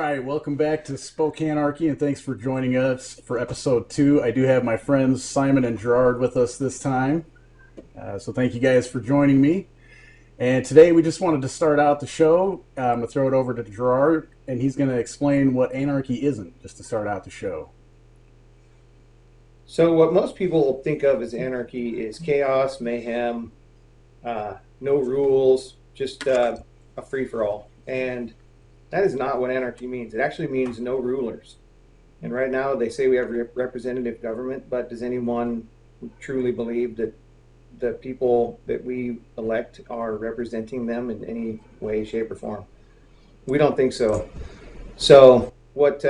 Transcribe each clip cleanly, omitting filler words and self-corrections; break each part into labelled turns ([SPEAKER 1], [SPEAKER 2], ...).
[SPEAKER 1] right, welcome back to SpokAnarchy, and thanks for joining us for episode 2. I do have my friends Simon and Gerard with us this time, so thank you guys for joining me. And today we just wanted to start out the show. I'm going to throw it over to Gerard, and he's going to explain what anarchy isn't, just to start out the show.
[SPEAKER 2] So what most people think of as anarchy is chaos, mayhem, no rules, just a free-for-all. And that is not what anarchy means. It actually means no rulers. And right now they say we have representative government, but does anyone truly believe that the people that we elect are representing them in any way, shape, or form? We don't think so. So what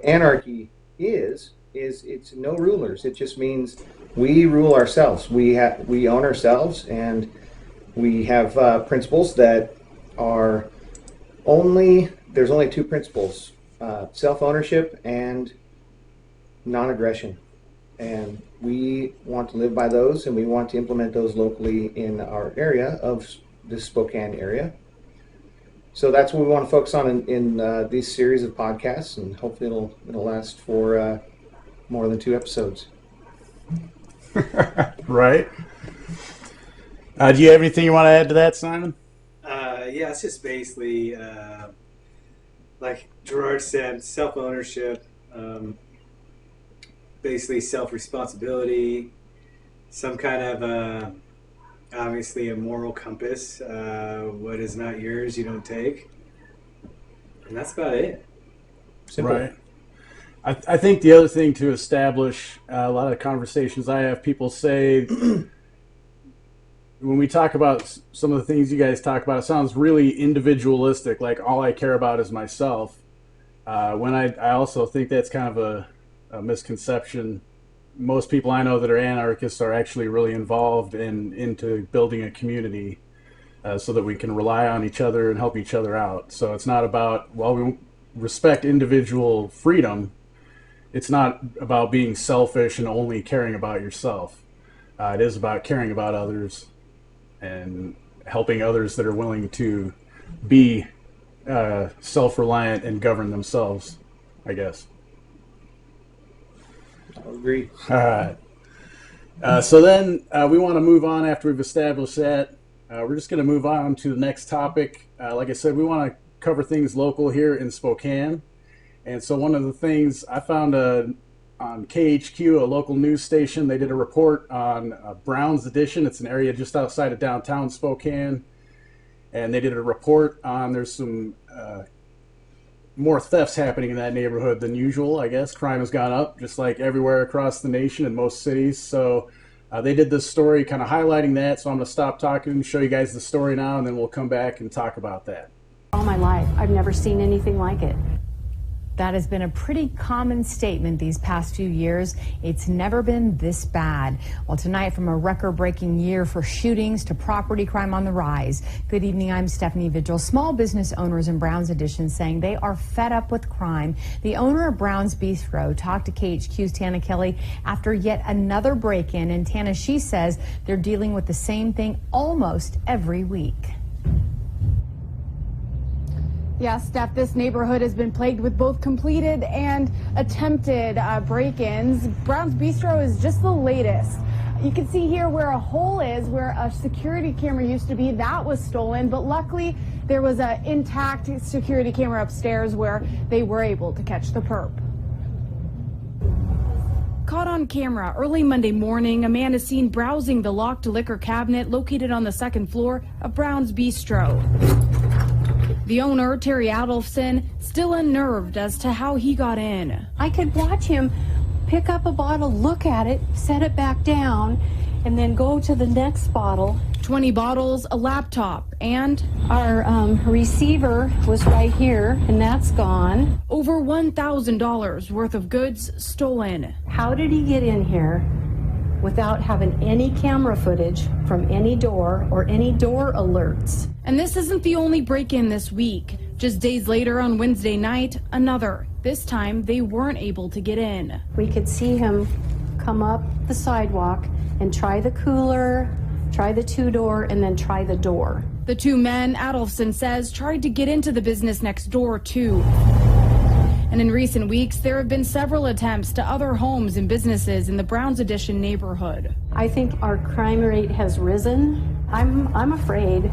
[SPEAKER 2] anarchy is it's no rulers. It just means we rule ourselves. We own ourselves, and we have principles that are there's only two principles, self-ownership and non-aggression. And we want to live by those, and we want to implement those locally in our area of the Spokane area. So that's what we want to focus on in these series of podcasts, and hopefully it'll last for more than 2 episodes.
[SPEAKER 1] Right. Do you have anything you want to add to that, Simon?
[SPEAKER 3] Yeah, it's just basically, like Gerard said, self-ownership, basically self-responsibility, some kind of, obviously, a moral compass. What is not yours, you don't take. And that's about it.
[SPEAKER 2] Simple.
[SPEAKER 1] Right. I think the other thing to establish, a lot of the conversations I have, people say, when we talk about some of the things you guys talk about, it sounds really individualistic, like all I care about is myself. When I also think that's kind of a misconception. Most people I know that are anarchists are actually really involved into building a community so that we can rely on each other and help each other out. So it's not about, while we respect individual freedom, it's not about being selfish and only caring about yourself. It is about caring about others and helping others that are willing to be self-reliant and govern themselves, I guess.
[SPEAKER 2] I agree.
[SPEAKER 1] All right. So then we want to move on after we've established that. We're just going to move on to the next topic. Like I said, we want to cover things local here in Spokane. And so one of the things I found on KHQ, a local news station, they did a report on Browne's Edition. It's an area just outside of downtown Spokane. And they did a report on there's some more thefts happening in that neighborhood than usual, I guess. Crime has gone up, just like everywhere across the nation in most cities. So they did this story kind of highlighting that. So I'm going to stop talking and show you guys the story now, and then we'll come back and talk about that.
[SPEAKER 4] All my life, I've never seen anything like it.
[SPEAKER 5] That has been a pretty common statement these past few years. It's never been this bad. Well, tonight, from a record-breaking year for shootings to property crime on the rise. Good evening, I'm Stephanie Vigil. Small business owners in Browne's Edition saying they are fed up with crime. The owner of Browne's Bistro talked to KHQ's Tana Kelly after yet another break-in. And Tana, she says they're dealing with the same thing almost every week.
[SPEAKER 6] Yeah, Steph, this neighborhood has been plagued with both completed and attempted break-ins. Browne's Bistro is just the latest. You can see here where a hole is, where a security camera used to be. That was stolen, but luckily there was an intact security camera upstairs where they were able to catch the perp. Caught on camera early Monday morning, a man is seen browsing the locked liquor cabinet located on the 2nd floor of Browne's Bistro. The owner, Terry Adolfson, still unnerved as to how he got in.
[SPEAKER 4] I could watch him pick up a bottle, look at it, set it back down, and then go to the next bottle.
[SPEAKER 6] 20 bottles, a laptop, and
[SPEAKER 4] our receiver was right here, and that's gone.
[SPEAKER 6] Over $1,000 worth of goods stolen.
[SPEAKER 4] How did he get in here without having any camera footage from any door or any door alerts?
[SPEAKER 6] And this isn't the only break-in this week. Just days later on Wednesday night, another. This time, they weren't able to get in.
[SPEAKER 4] We could see him come up the sidewalk and try the cooler, try the 2-door, and then try the door.
[SPEAKER 6] The two men, Adolfson says, tried to get into the business next door, too. And in recent weeks, there have been several attempts to other homes and businesses in the Browns Addition neighborhood.
[SPEAKER 4] I think our crime rate has risen. I'm afraid.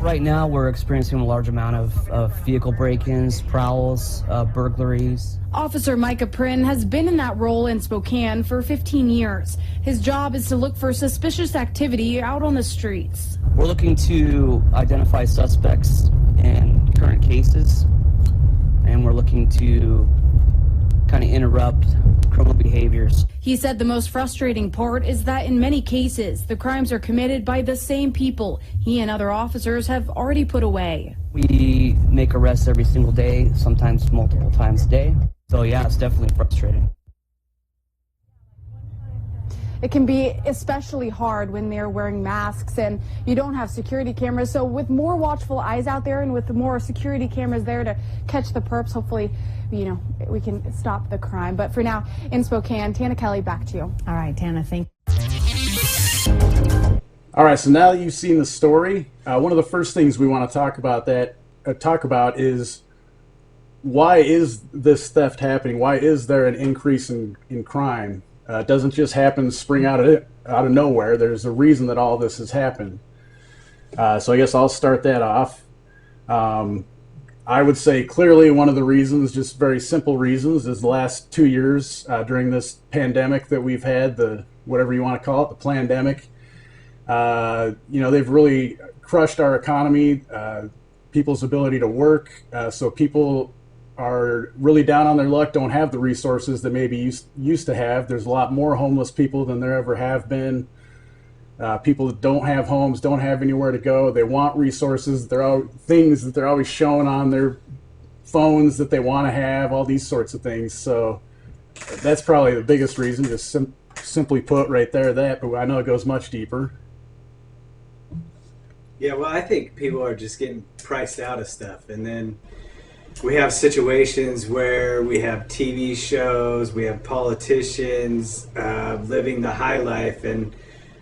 [SPEAKER 7] Right now, we're experiencing a large amount of vehicle break-ins, prowls, burglaries.
[SPEAKER 6] Officer Micah Prin has been in that role in Spokane for 15 years. His job is to look for suspicious activity out on the streets.
[SPEAKER 7] We're looking to identify suspects in current cases, and we're looking to kind of interrupt criminal behaviors.
[SPEAKER 6] He said the most frustrating part is that in many cases, the crimes are committed by the same people he and other officers have already put away.
[SPEAKER 7] We make arrests every single day, sometimes multiple times a day. So yeah, it's definitely frustrating.
[SPEAKER 6] It can be especially hard when they're wearing masks and you don't have security cameras. So with more watchful eyes out there and with more security cameras there to catch the perps, hopefully, we can stop the crime. But for now, in Spokane, Tana Kelly, back to you.
[SPEAKER 5] All right, Tana, thank
[SPEAKER 1] All right, so now that you've seen the story, one of the first things we want to talk about is why is this theft happening? Why is there an increase in crime? It doesn't just happen spring out of nowhere. There's a reason that all this has happened. So I guess I'll start that off. I would say clearly one of the reasons, just very simple reasons, is the last 2 years during this pandemic that we've had, the whatever you want to call it, the plandemic. They've really crushed our economy, people's ability to work. So people are really down on their luck, don't have the resources that maybe used to have. There's a lot more homeless people than there ever have been. People that don't have homes, don't have anywhere to go. They want resources. There are things that they're always showing on their phones that they want to have, all these sorts of things. So that's probably the biggest reason, just simply put right there, but I know it goes much deeper.
[SPEAKER 3] Yeah, well, I think people are just getting priced out of stuff. And then we have situations where we have TV shows, we have politicians living the high life. And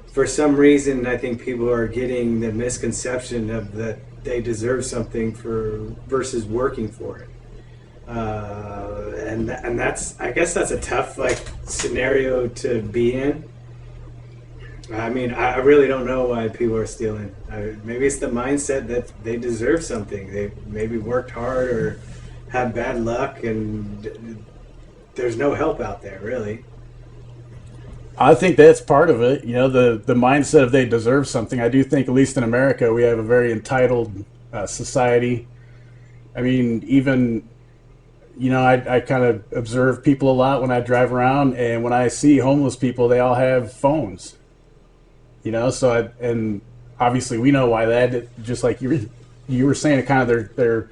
[SPEAKER 3] for some reason, I think people are getting the misconception of that they deserve something versus working for it. And I guess that's a tough scenario to be in. I mean, I really don't know why people are stealing. Maybe it's the mindset that they deserve something. They maybe worked hard or had bad luck, and there's no help out there, really.
[SPEAKER 1] I think that's part of it. The mindset of they deserve something. I do think, at least in America, we have a very entitled society. I mean, even, I kind of observe people a lot when I drive around, and when I see homeless people, they all have phones. And obviously we know why that, just like you were saying, it kind of they're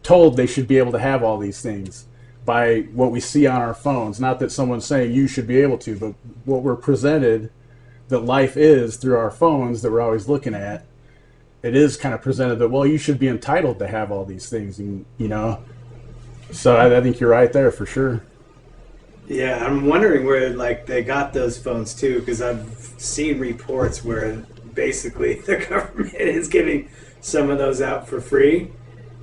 [SPEAKER 1] told they should be able to have all these things by what we see on our phones. Not that someone's saying you should be able to, but what we're presented that life is through our phones that we're always looking at, it is kind of presented that, well, you should be entitled to have all these things, and so I think you're right there for sure.
[SPEAKER 3] Yeah, I'm wondering where they got those phones too, because I've seen reports where basically the government is giving some of those out for free.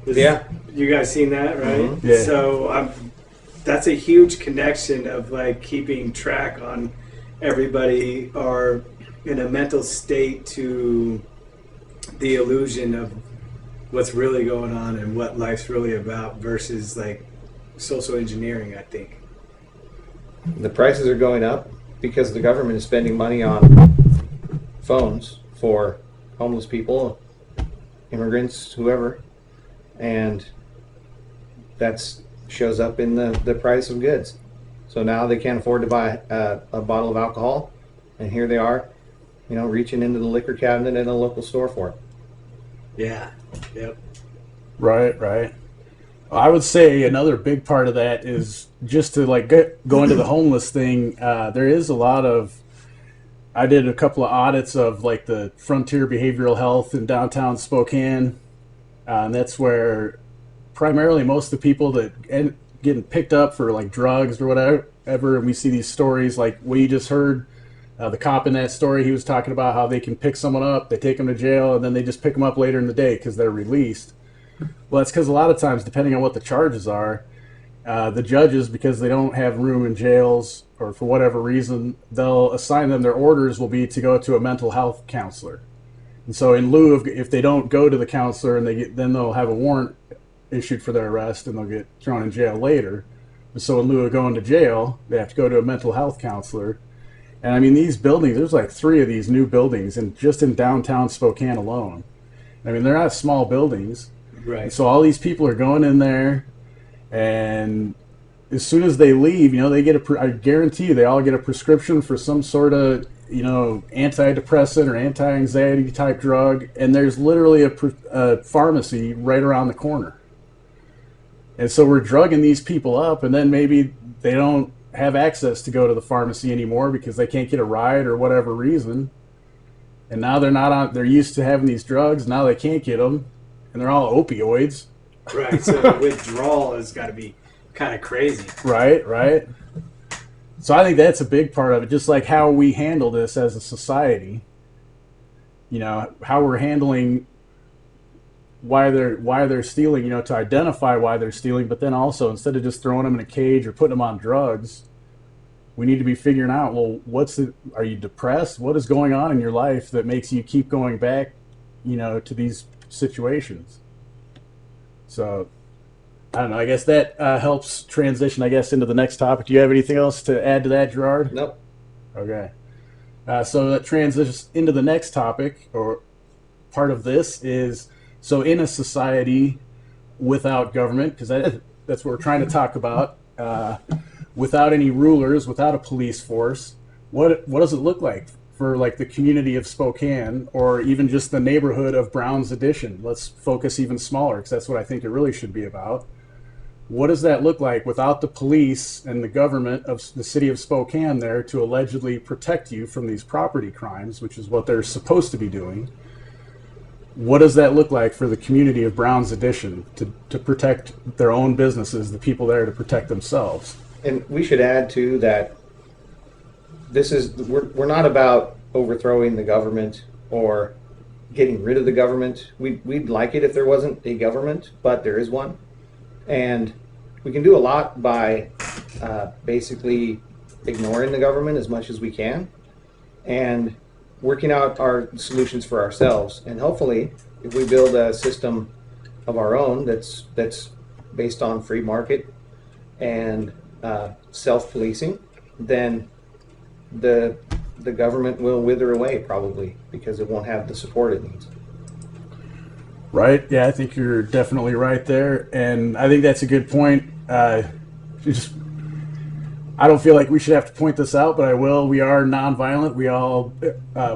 [SPEAKER 2] Yeah,
[SPEAKER 3] you guys seen that, right?
[SPEAKER 2] Mm-hmm.
[SPEAKER 1] Yeah.
[SPEAKER 3] So that's a huge connection of keeping track on everybody are in a mental state to the illusion of what's really going on and what life's really about versus social engineering, I think.
[SPEAKER 2] the prices are going up because the government is spending money on phones for homeless people, immigrants, whoever, and that shows up in the price of goods. So now they can't afford to buy a bottle of alcohol, and here they are, reaching into the liquor cabinet in a local store for it.
[SPEAKER 3] Yeah. Yep.
[SPEAKER 1] Right. I would say another big part of that is just to go into the homeless thing. There is a lot of, I did a couple of audits of the Frontier Behavioral Health in downtown Spokane, and that's where primarily most of the people that end getting picked up for drugs or whatever, and we see these stories like what you just heard, The cop in that story, he was talking about how they can pick someone up, they take them to jail, and then they just pick them up later in the day because they're released. Well, that's because a lot of times, depending on what the charges are, the judges, because they don't have room in jails or for whatever reason, they'll assign them, their orders will be to go to a mental health counselor. And so in lieu of, if they don't go to the counselor, and then they'll have a warrant issued for their arrest and they'll get thrown in jail later. So in lieu of going to jail, they have to go to a mental health counselor. And I mean, these buildings, there's like 3 of these new buildings and just in downtown Spokane alone. I mean, they're not small buildings.
[SPEAKER 3] Right.
[SPEAKER 1] And so all these people are going in there, and as soon as they leave, they get I guarantee you, they all get a prescription for some sort of, antidepressant or anti-anxiety type drug. And there's literally a pharmacy right around the corner. And so we're drugging these people up, and then maybe they don't have access to go to the pharmacy anymore because they can't get a ride or whatever reason. And now they're used to having these drugs. Now they can't get them, and they're all opioids.
[SPEAKER 3] Right. So the withdrawal has got to be kind of crazy.
[SPEAKER 1] Right. So I think that's a big part of it, just like how we handle this as a society. How we're handling why they're stealing, to identify why they're stealing, but then also, instead of just throwing them in a cage or putting them on drugs, we need to be figuring out, well, are you depressed? What is going on in your life that makes you keep going back, to these situations? So, I don't know, I guess that helps transition, into the next topic. Do you have anything else to add to that, Gerard?
[SPEAKER 2] Nope.
[SPEAKER 1] Okay. So that transitions into the next topic, or part of this is, so in a society without government, because that's what we're trying to talk about, without any rulers, without a police force, what does it look like for like the community of Spokane, or even just the neighborhood of Browne's Addition? Let's focus even smaller, because that's what I think it really should be about. What does that look like without the police and the government of the city of Spokane there to allegedly protect you from these property crimes, which is what they're supposed to be doing? What does that look like for the community of Browne's Addition to protect their own businesses, the people there to protect themselves?
[SPEAKER 2] And we should add too that we're not about overthrowing the government or getting rid of the government. We'd like it if there wasn't a government, but there is one. And we can do a lot by basically ignoring the government as much as we can and working out our solutions for ourselves. And hopefully, if we build a system of our own that's based on free market and self-policing, then the government will wither away probably because it won't have the support it needs.
[SPEAKER 1] Right. Yeah, I think you're definitely right there. And I think that's a good point. I don't feel like we should have to point this out, but I will. We are nonviolent. We all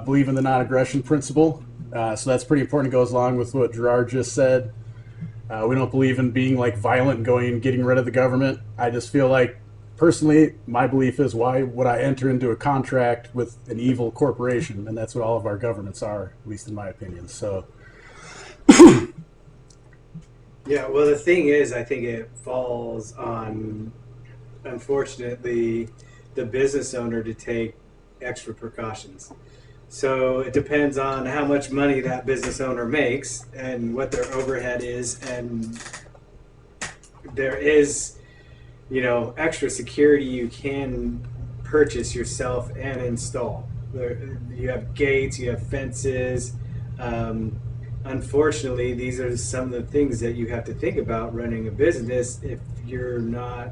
[SPEAKER 1] believe in the Nonaggression Principle. So that's pretty important. It goes along with what Gerard just said. We don't believe in being like violent and getting rid of the government. I just feel like, personally, my belief is, why would I enter into a contract with an evil corporation? And that's what all of our governments are, at least in my opinion. So.
[SPEAKER 3] Yeah, well, the thing is, I think it falls on, unfortunately, the business owner to take extra precautions. So it depends on how much money that business owner makes and what their overhead is, and there is, extra security you can purchase yourself and install. You have gates, you have fences. Unfortunately, these are some of the things that you have to think about running a business if you're not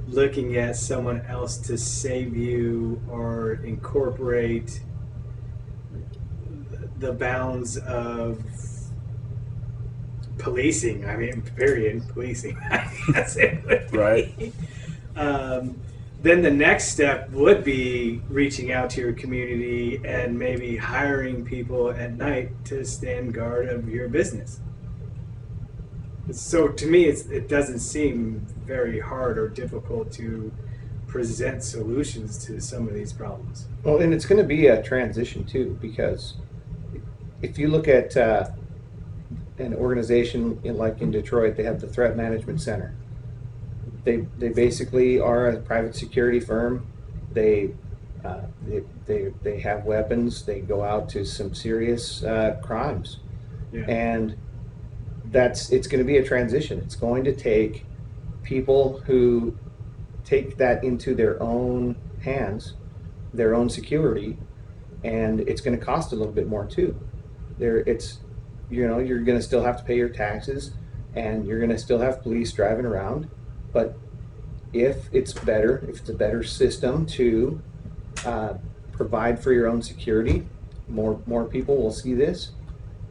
[SPEAKER 3] looking at someone else to save you or incorporate the bounds of policing. I mean, period, policing. That's it.
[SPEAKER 1] Right.
[SPEAKER 3] Then the next step would be reaching out to your community and maybe hiring people at night to stand guard of your business. So to me, it doesn't seem very hard or difficult to present solutions to some of these problems.
[SPEAKER 2] Well, and it's going to be a transition too, because if you look at an organization like in Detroit, they have the Threat Management Center. They basically are a private security firm. They They have weapons. They go out to some serious crimes,
[SPEAKER 3] Yeah.
[SPEAKER 2] and it's going to be a transition. It's going to take people who take that into their own hands, their own security, and it's going to cost a little bit more too. You're going to still have to pay your taxes, and you're going to still have police driving around. But if it's a better system to provide for your own security, more people will see this,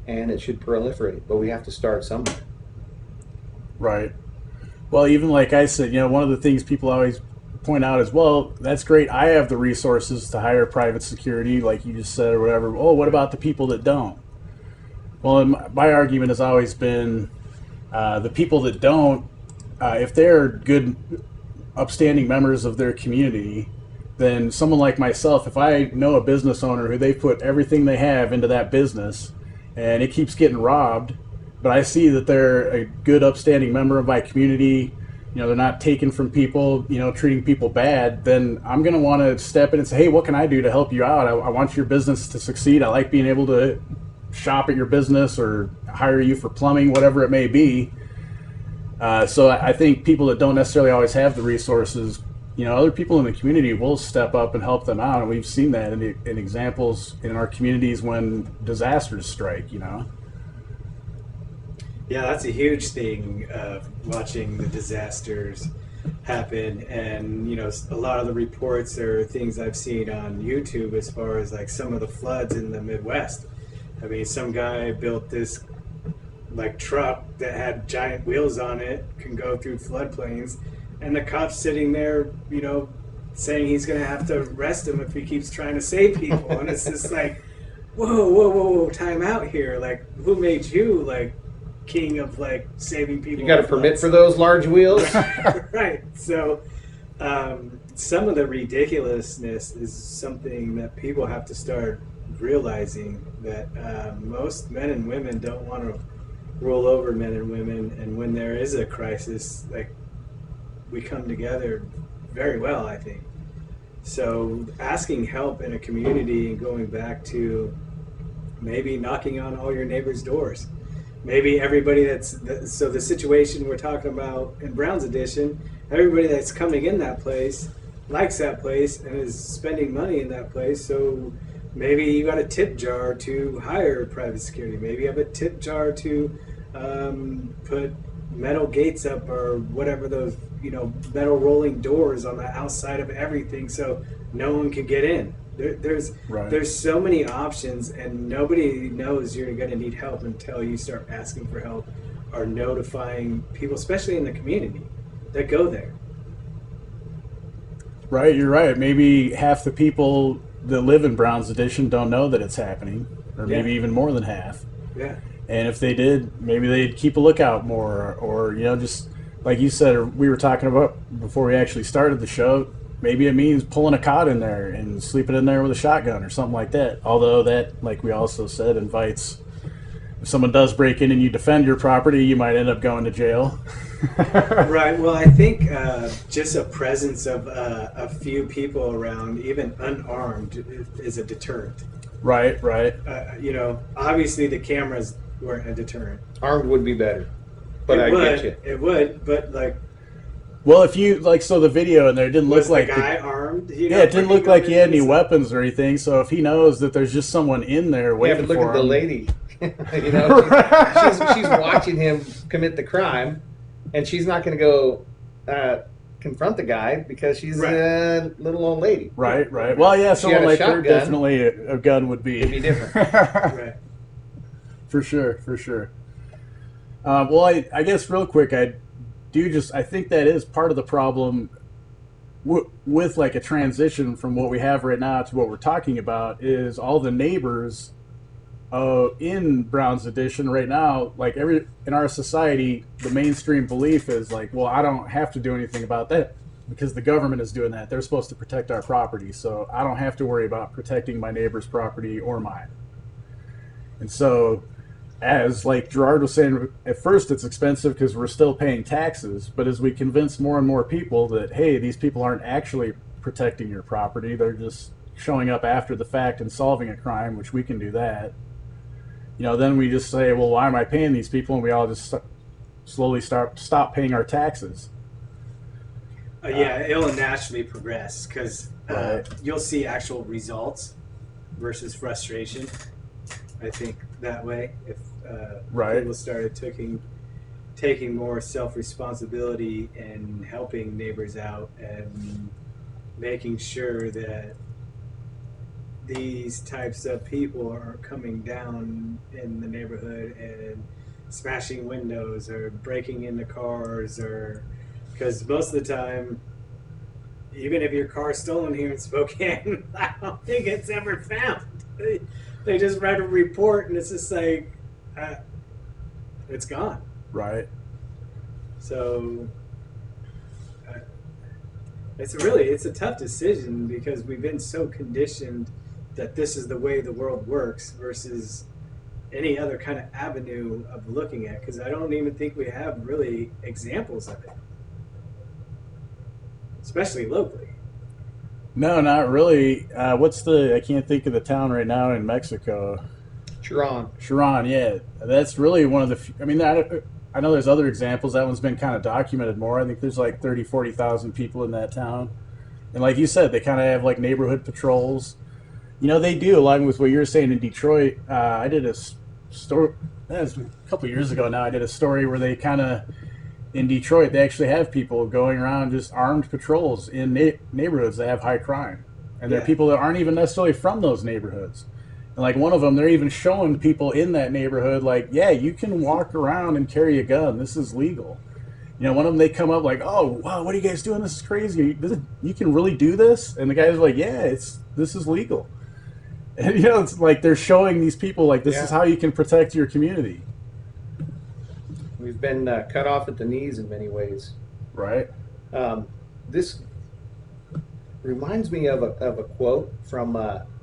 [SPEAKER 2] and it should proliferate. But we have to start somewhere.
[SPEAKER 1] Right. Well, even like I said, one of the things people always point out is, well, that's great. I have the resources to hire private security, like you just said, or whatever. Oh, what about the people that don't? Well, my argument has always been the people that don't, if they're good, upstanding members of their community, then someone like myself, if I know a business owner who they put everything they have into that business and it keeps getting robbed, but I see that they're a good, upstanding member of my community, they're not taking from people, treating people bad, then I'm going to want to step in and say, hey, what can I do to help you out? I want your business to succeed. I like being able to shop at your business or hire you for plumbing, whatever it may be. So I think people that don't necessarily always have the resources, other people in the community will step up and help them out. And we've seen that in examples in our communities when disasters strike,
[SPEAKER 3] Yeah, that's a huge thing of watching the disasters happen. And, a lot of the reports are things I've seen on YouTube as far as like some of the floods in the Midwest. I mean, some guy built this like truck that had giant wheels on it, can go through floodplains, and the cop's sitting there, saying he's going to have to arrest him if he keeps trying to save people. And it's just like, whoa, time out here. Like, who made you like king of like saving people?
[SPEAKER 2] You got a permit for those large wheels?
[SPEAKER 3] Right. So some of the ridiculousness is something that people have to start realizing, that most men and women don't want to roll over men and women, and when there is a crisis, like, we come together very well, I think. So asking help in a community and going back to maybe knocking on all your neighbors' doors. Maybe everybody so the situation we're talking about in Browne's edition, everybody that's coming in that place likes that place and is spending money in that place. So maybe you got a tip jar to hire private security. Maybe you have a tip jar to put metal gates up, or whatever, those metal rolling doors on the outside of everything, so no one can get in. There's so many options, and nobody knows you're going to need help until you start asking for help or notifying people, especially in the community, that go there.
[SPEAKER 1] Right, you're right. Maybe half the people that live in Browne's edition don't know that it's happening, or maybe even more than half.
[SPEAKER 3] Yeah.
[SPEAKER 1] And if they did, maybe they'd keep a lookout more, or just like you said, or we were talking about before we actually started the show, maybe it means pulling a cot in there and sleeping in there with a shotgun or something like that. Although that, like we also said, invites, if someone does break in and you defend your property, you might end up going to jail.
[SPEAKER 3] Right. Well, I think just a presence of a few people around, even unarmed, is a deterrent.
[SPEAKER 1] Right.
[SPEAKER 3] Obviously the cameras weren't a deterrent.
[SPEAKER 2] Armed would be better, but I get you.
[SPEAKER 3] It would, but like.
[SPEAKER 1] Well, if you so the video in there didn't look like
[SPEAKER 3] the guy armed.
[SPEAKER 1] It didn't look like he had any weapons or anything. So if he knows that there's just someone in there waiting for him,
[SPEAKER 2] look at the lady. She's watching him commit the crime, and she's not going to go confront the guy because she's a little old lady.
[SPEAKER 1] Right. Well, yeah, someone like her, definitely a gun would be.
[SPEAKER 2] It'd be different.
[SPEAKER 3] Right.
[SPEAKER 1] For sure. Well, I guess real quick, I think that is part of the problem with like a transition from what we have right now to what we're talking about, is all the neighbors in Browne's edition right now, like in our society, the mainstream belief is like, well, I don't have to do anything about that because the government is doing that. They're supposed to protect our property, so I don't have to worry about protecting my neighbor's property or mine. And so, as like Gerard was saying, at first it's expensive because we're still paying taxes, but as we convince more and more people that, hey, these people aren't actually protecting your property, they're just showing up after the fact and solving a crime, which we can do that, then we just say, well, why am I paying these people? And we all just slowly stop paying our taxes.
[SPEAKER 3] Yeah, it'll naturally progress because
[SPEAKER 1] Right.
[SPEAKER 3] you'll see actual results versus frustration. I think that way, if
[SPEAKER 1] Right.
[SPEAKER 3] people started taking more self-responsibility and helping neighbors out and making sure that these types of people are coming down in the neighborhood and smashing windows or breaking into cars, or because most of the time, even if your car's stolen here in Spokane, I don't think it's ever found. They just write a report and it's just like it's gone.
[SPEAKER 1] Right.
[SPEAKER 3] So it's a tough decision because we've been so conditioned that this is the way the world works versus any other kind of avenue of looking at, because I don't even think we have really examples of it, especially locally.
[SPEAKER 1] No, not really. I can't think of the town right now in Mexico. Chiron, yeah. That's really one of the, I know there's other examples. That one's been kind of documented more. I think there's like 30, 40,000 people in that town. And like you said, they kind of have like neighborhood patrols. They do, along with what you're saying in Detroit. I did a story, that was a couple years ago now, I did a story where they kind of, in Detroit, they actually have people going around just armed patrols in neighborhoods that have high crime. And they're people that aren't even necessarily from those neighborhoods. And like one of them, they're even showing people in that neighborhood, like, yeah, you can walk around and carry a gun. This is legal. One of them, they come up like, oh, wow, what are you guys doing? This is crazy. You can really do this? And the guys are like, yeah, this is legal. And, it's like they're showing these people, like, this is how you can protect your community.
[SPEAKER 2] We've been cut off at the knees in many ways.
[SPEAKER 1] Right.
[SPEAKER 2] This reminds me of a quote from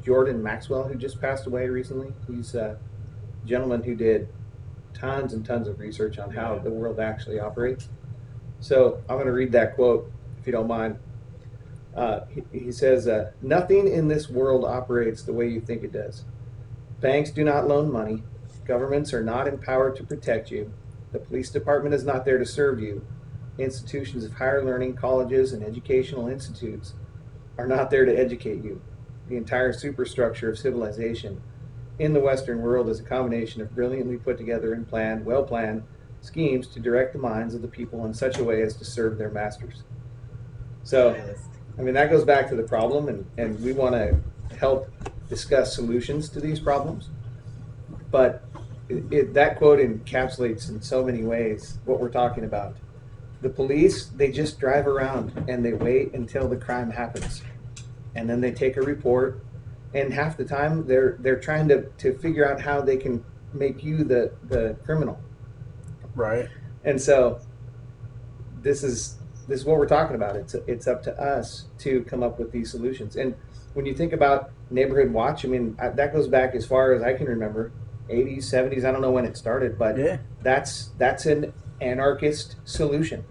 [SPEAKER 2] Jordan Maxwell, who just passed away recently. He's a gentleman who did tons and tons of research on how the world actually operates. So I'm going to read that quote, if you don't mind. He says, nothing in this world operates the way you think it does. Banks do not loan money. Governments are not empowered to protect you. The police department is not there to serve you. Institutions of higher learning, colleges, and educational institutes are not there to educate you. The entire superstructure of civilization in the Western world is a combination of brilliantly put together and planned, well-planned schemes to direct the minds of the people in such a way as to serve their masters. So, that goes back to the problem, and we want to help discuss solutions to these problems. But that quote encapsulates in so many ways what we're talking about. The police, they just drive around and they wait until the crime happens. And then they take a report, and half the time they're trying to figure out how they can make you the criminal.
[SPEAKER 1] Right.
[SPEAKER 2] And so this is what we're talking about. It's up to us to come up with these solutions. And when you think about neighborhood watch, that goes back as far as I can remember, 80s, 70s. I don't know when it started, but that's an anarchist solution.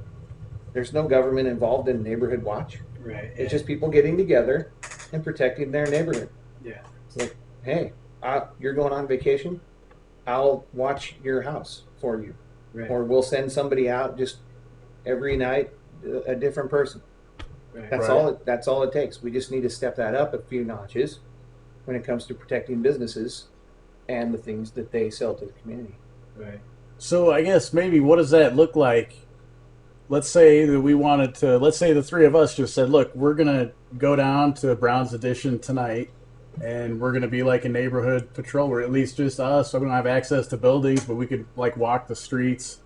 [SPEAKER 2] There's no government involved in neighborhood watch.
[SPEAKER 3] Right.
[SPEAKER 2] It's just people getting together and protecting their neighborhood.
[SPEAKER 3] Yeah.
[SPEAKER 2] It's like, hey, you're going on vacation, I'll watch your house for you.
[SPEAKER 3] Right.
[SPEAKER 2] Or we'll send somebody out just every night, a different person.
[SPEAKER 3] Right.
[SPEAKER 2] That's all it takes. We just need to step that up a few notches when it comes to protecting businesses and the things that they sell to the community.
[SPEAKER 3] Right.
[SPEAKER 1] So I guess maybe what does that look like? Let's say that let's say the three of us just said, look, we're going to go down to Browne's Addition tonight, and we're going to be like a neighborhood patrol, or at least just us. So we don't have access to buildings, but we could like walk the streets.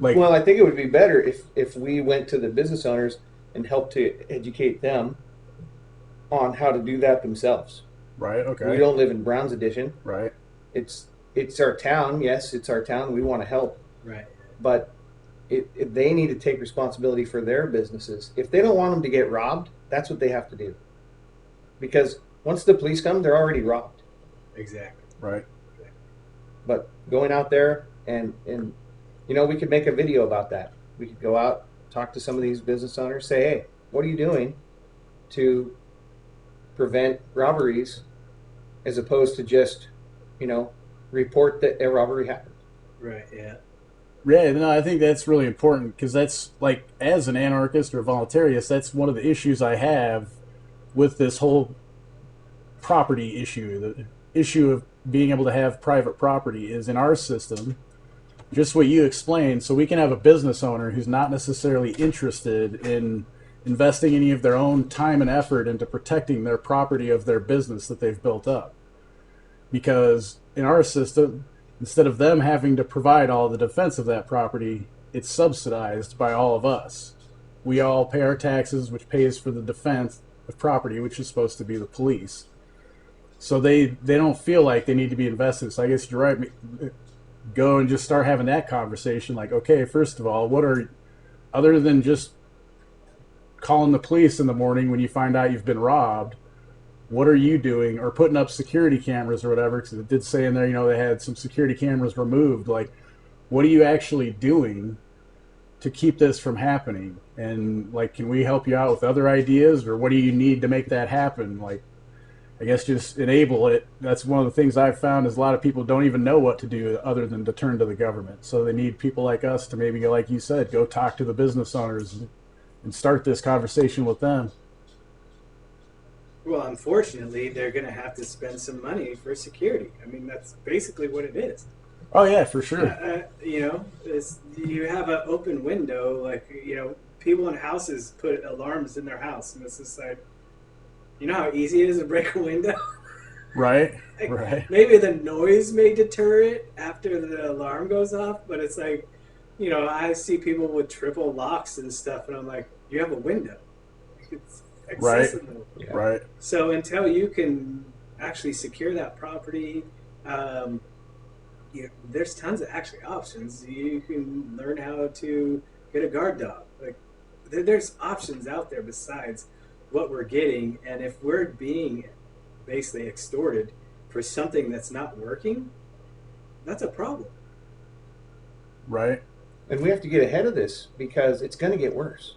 [SPEAKER 2] Well, I think it would be better if we went to the business owners and helped to educate them on how to do that themselves.
[SPEAKER 1] Right. Okay.
[SPEAKER 2] We don't live in Browne's Addition.
[SPEAKER 1] Right.
[SPEAKER 2] It's our town. Yes, it's our town. We want to help.
[SPEAKER 3] Right.
[SPEAKER 2] But they need to take responsibility for their businesses. If they don't want them to get robbed, that's what they have to do. Because once the police come, they're already robbed.
[SPEAKER 3] Exactly.
[SPEAKER 1] Right.
[SPEAKER 2] But going out there and we could make a video about that. We could go out, talk to some of these business owners, say, hey, what are you doing to prevent robberies as opposed to just, report that a robbery happened.
[SPEAKER 3] Right. Yeah.
[SPEAKER 1] Yeah, no, I think that's really important because that's like, as an anarchist or voluntarist, that's one of the issues I have with this whole property issue. The issue of being able to have private property is in our system, just what you explained. So we can have a business owner who's not necessarily interested in investing any of their own time and effort into protecting their property of their business that they've built up. Because in our system, instead of them having to provide all the defense of that property, it's subsidized by all of us. We all pay our taxes, which pays for the defense of property, which is supposed to be the police. So they don't feel like they need to be invested. So I guess you're right. Go and just start having that conversation. Like, okay, first of all, other than just calling the police in the morning when you find out you've been robbed, what are you doing? Or putting up security cameras or whatever, because it did say in there, they had some security cameras removed. Like, what are you actually doing to keep this from happening? And, like, can we help you out with other ideas, or what do you need to make that happen? Like, I guess just enable it. That's one of the things I've found is a lot of people don't even know what to do other than to turn to the government. So they need people like us to maybe, like you said, go talk to the business owners and start this conversation with them.
[SPEAKER 3] Well, unfortunately, they're going to have to spend some money for security. I mean, that's basically what it is.
[SPEAKER 1] Oh yeah, for sure.
[SPEAKER 3] You have an open window. Like, people in houses put alarms in their house, and it's just like, you know how easy it is to break a window?
[SPEAKER 1] Right,
[SPEAKER 3] like,
[SPEAKER 1] right.
[SPEAKER 3] Maybe the noise may deter it after the alarm goes off, but it's like, I see people with triple locks and stuff, and I'm like, you have a window. It's accessible.
[SPEAKER 1] Right, right.
[SPEAKER 3] So until you can actually secure that property, there's tons of actually options. You can learn how to get a guard dog. Like, there's options out there besides what we're getting, and if we're being basically extorted for something that's not working, that's a problem.
[SPEAKER 1] Right.
[SPEAKER 2] And we have to get ahead of this because it's going to get worse.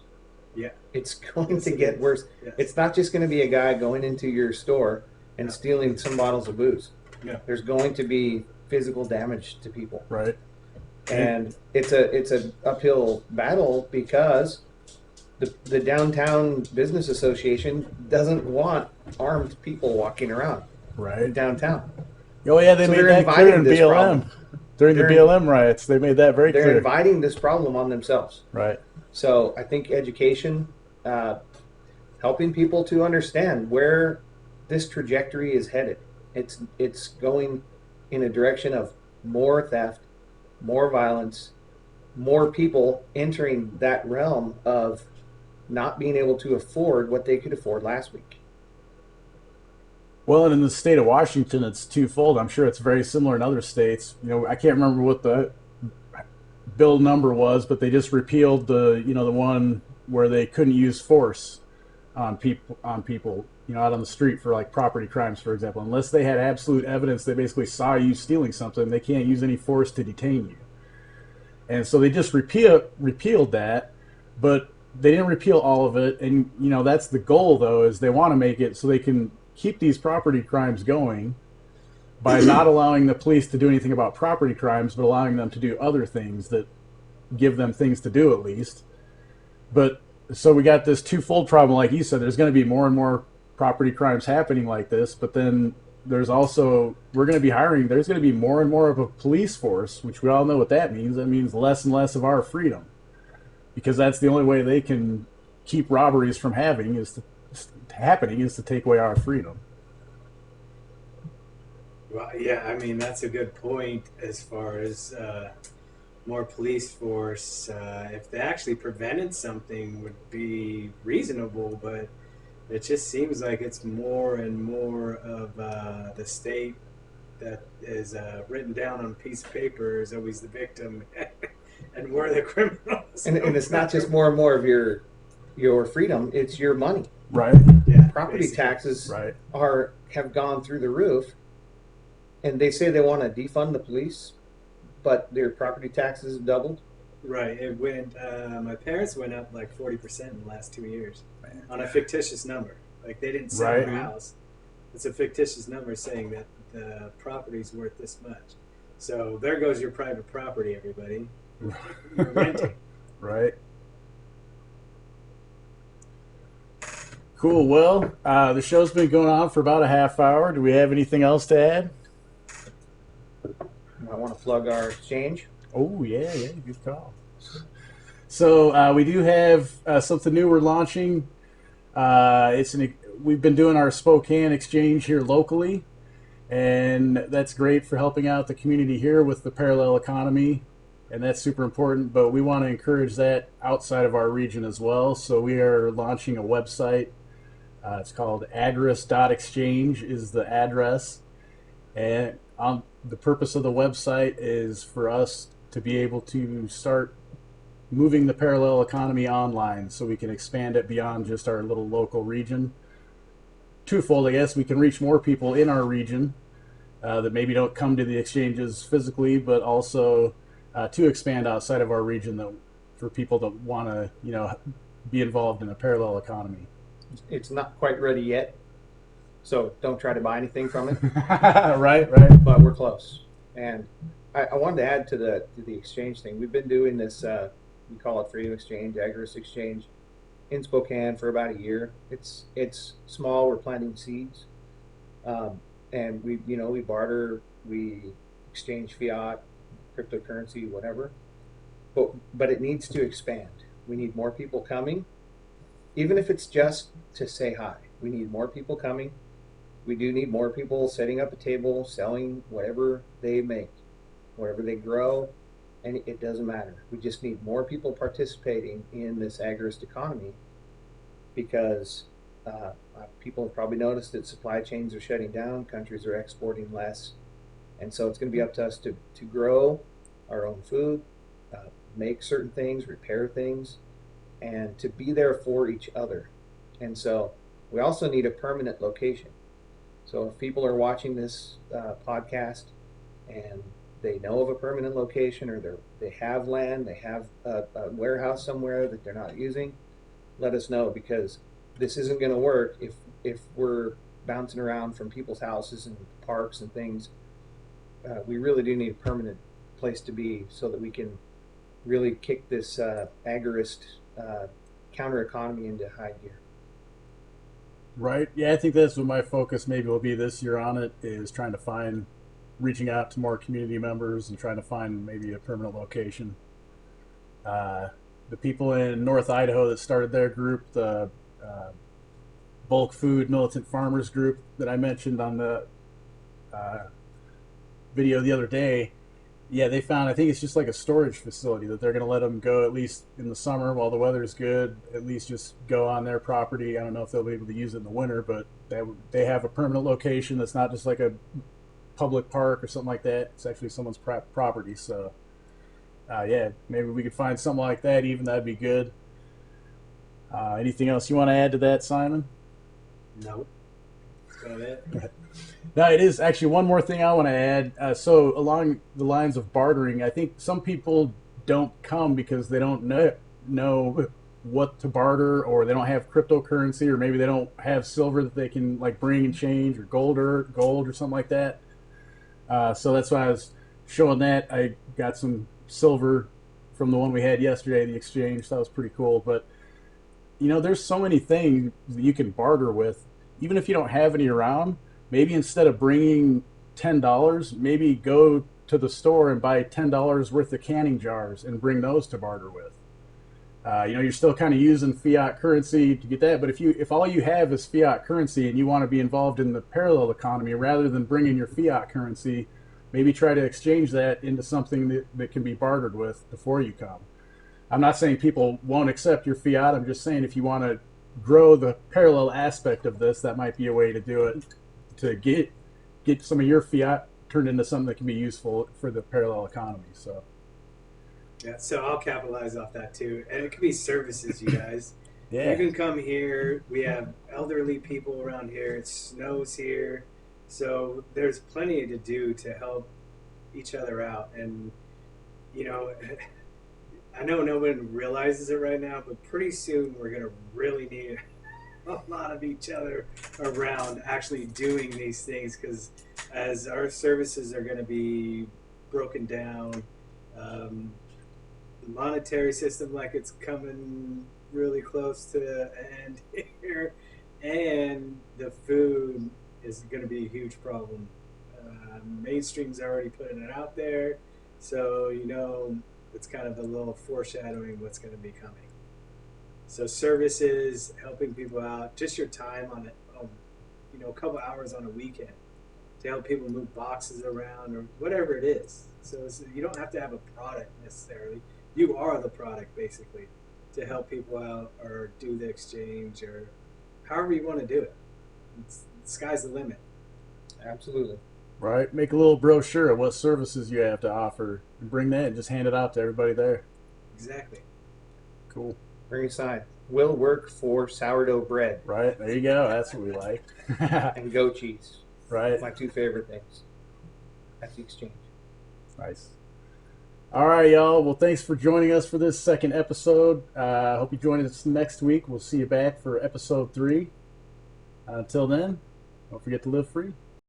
[SPEAKER 3] Yeah.
[SPEAKER 2] It's going to get worse.
[SPEAKER 3] Yes.
[SPEAKER 2] It's not just going to be a guy going into your store and stealing some bottles of booze.
[SPEAKER 3] Yeah.
[SPEAKER 2] There's going to be physical damage to people.
[SPEAKER 1] Right.
[SPEAKER 2] And it's a uphill battle because the downtown business association doesn't want armed people walking around
[SPEAKER 1] Right.
[SPEAKER 2] downtown.
[SPEAKER 1] Oh yeah, they
[SPEAKER 2] So
[SPEAKER 1] made
[SPEAKER 2] they're
[SPEAKER 1] that clear in
[SPEAKER 2] inviting this
[SPEAKER 1] BLM.
[SPEAKER 2] problem.
[SPEAKER 1] During the BLM riots, they made that very
[SPEAKER 2] They're
[SPEAKER 1] clear.
[SPEAKER 2] inviting this problem on themselves.
[SPEAKER 1] Right.
[SPEAKER 2] So I think education, helping people to understand where this trajectory is headed. It's going in a direction of more theft, more violence, more people entering that realm of not being able to afford what they could afford last week.
[SPEAKER 1] Well, and in the state of Washington, it's twofold. I'm sure it's very similar in other states. I can't remember what the bill number was, but they just repealed the one where they couldn't use force on people out on the street for like property crimes, for example. Unless they had absolute evidence they basically saw you stealing something, they can't use any force to detain you. And so they just repealed that, but they didn't repeal all of it. And that's the goal, though, is they want to make it so they can keep these property crimes going by not allowing the police to do anything about property crimes, but allowing them to do other things that give them things to do at least. But so we got this twofold problem, like you said. There's going to be more and more property crimes happening like this, but then there's also, there's going to be more and more of a police force, which we all know what that means. That means less and less of our freedom, because that's the only way they can keep robberies from happening is to take away our freedom.
[SPEAKER 3] Well, yeah, I mean, that's a good point as far as more police force. If they actually prevented something would be reasonable, but it just seems like it's more and more of the state that is written down on a piece of paper is always the victim and we're the criminals.
[SPEAKER 2] And it's not just more and more of your freedom, it's your money.
[SPEAKER 1] Right.
[SPEAKER 3] Yeah,
[SPEAKER 2] Property
[SPEAKER 3] basically.
[SPEAKER 2] taxes
[SPEAKER 1] Right.
[SPEAKER 2] have gone through the roof, and they say they want to defund the police, but their property taxes doubled.
[SPEAKER 3] Right. It went. My parents went up like 40% in the last 2 years on a fictitious number. Like they didn't sell
[SPEAKER 1] Right.
[SPEAKER 3] their house. It's a fictitious number saying that the property's worth this much. So there goes your private property, everybody. You're renting.
[SPEAKER 1] Right. Cool. Well, the show's been going on for about a half hour. Do we have anything else to add?
[SPEAKER 2] I want to plug our exchange.
[SPEAKER 1] Oh, yeah, good call. So we do have something new we're launching. We've been doing our Spokane exchange here locally, and that's great for helping out the community here with the parallel economy, and that's super important. But we want to encourage that outside of our region as well. So we are launching a website. It's called address.exchange is the address, and the purpose of the website is for us to be able to start moving the parallel economy online so we can expand it beyond just our little local region. Twofold, I guess, we can reach more people in our region that maybe don't come to the exchanges physically, but also to expand outside of our region for people that want to, be involved in a parallel economy.
[SPEAKER 2] It's not quite ready yet, so don't try to buy anything from it.
[SPEAKER 1] Right.
[SPEAKER 2] But we're close. And I wanted to add to the exchange thing. We've been doing this. We call it Freedom Exchange, Agorist Exchange, in Spokane for about a year. It's small. We're planting seeds, and we barter, we exchange fiat, cryptocurrency, whatever. But it needs to expand. We need more people coming, even if it's just to say hi. We need more people coming. We do need more people setting up a table, selling whatever they make, whatever they grow, and it doesn't matter. We just need more people participating in this agorist economy because people have probably noticed that supply chains are shutting down, countries are exporting less, and so it's going to be up to us to grow our own food, make certain things, repair things, and to be there for each other. And so we also need a permanent location. So if people are watching this podcast and they know of a permanent location, or they have land, they have a warehouse somewhere that they're not using, let us know, because this isn't going to work if we're bouncing around from people's houses and parks and things. We really do need a permanent place to be so that we can really kick this agorist counter economy into high gear.
[SPEAKER 1] Right. Yeah, I think that's what my focus maybe will be this year on it, is reaching out to more community members and trying to find maybe a permanent location. The people in North Idaho that started their group, the Bulk Food Militant Farmers group that I mentioned on the video the other day, yeah, they found, I think it's just like a storage facility that they're going to let them go, at least in the summer while the weather's good, at least just go on their property. I don't know if they'll be able to use it in the winter, but they have a permanent location that's not just like a public park or something like that. It's actually someone's property. So yeah, maybe we could find something like that even. That'd be good. Anything else you want to add to that, Simon?
[SPEAKER 3] No. That's about it.
[SPEAKER 1] No, it is actually one more thing I want to add. So along the lines of bartering, I think some people don't come because they don't know what to barter, or they don't have cryptocurrency, or maybe they don't have silver that they can like bring and change, or gold or something like that. So that's why I was showing that. I got some silver from the one we had yesterday, the exchange. That was pretty cool. But there's so many things that you can barter with, even if you don't have any around. Maybe instead of bringing $10, maybe go to the store and buy $10 worth of canning jars and bring those to barter with. You're still kind of using fiat currency to get that, but if all you have is fiat currency and you want to be involved in the parallel economy, rather than bringing your fiat currency, maybe try to exchange that into something that can be bartered with before you come. I'm not saying people won't accept your fiat. I'm just saying if you want to grow the parallel aspect of this, that might be a way to do it, to get some of your fiat turned into something that can be useful for the parallel economy. So
[SPEAKER 3] Yeah, so I'll capitalize off that too. And it could be services, you guys.
[SPEAKER 1] yeah.
[SPEAKER 3] You can come here. We have elderly people around here. It snows here. So there's plenty to do to help each other out. And, I know no one realizes it right now, but pretty soon we're going to really need a lot of each other around actually doing these things, because as our services are going to be broken down, the monetary system, like, it's coming really close to the end here, and the food is going to be a huge problem. Mainstream's already putting it out there, so it's kind of a little foreshadowing what's going to be coming. So services, helping people out, just your time on it, a couple hours on a weekend to help people move boxes around or whatever it is. So you don't have to have a product necessarily. You are the product, basically, to help people out or do the exchange or however you want to do it. The sky's the limit.
[SPEAKER 2] Absolutely.
[SPEAKER 1] Right. Make a little brochure of what services you have to offer and bring that and just hand it out to everybody there.
[SPEAKER 3] Exactly.
[SPEAKER 1] Cool.
[SPEAKER 2] Bring a sign. Will work for sourdough bread
[SPEAKER 1] Right. There you go. That's what we like.
[SPEAKER 2] and goat cheese.
[SPEAKER 1] Right.
[SPEAKER 2] My two favorite things at the exchange.
[SPEAKER 1] Nice. All right, y'all. Well, thanks for joining us for this second episode. Hope you join us next week. We'll see you back for episode 3. Until then, don't forget to live free.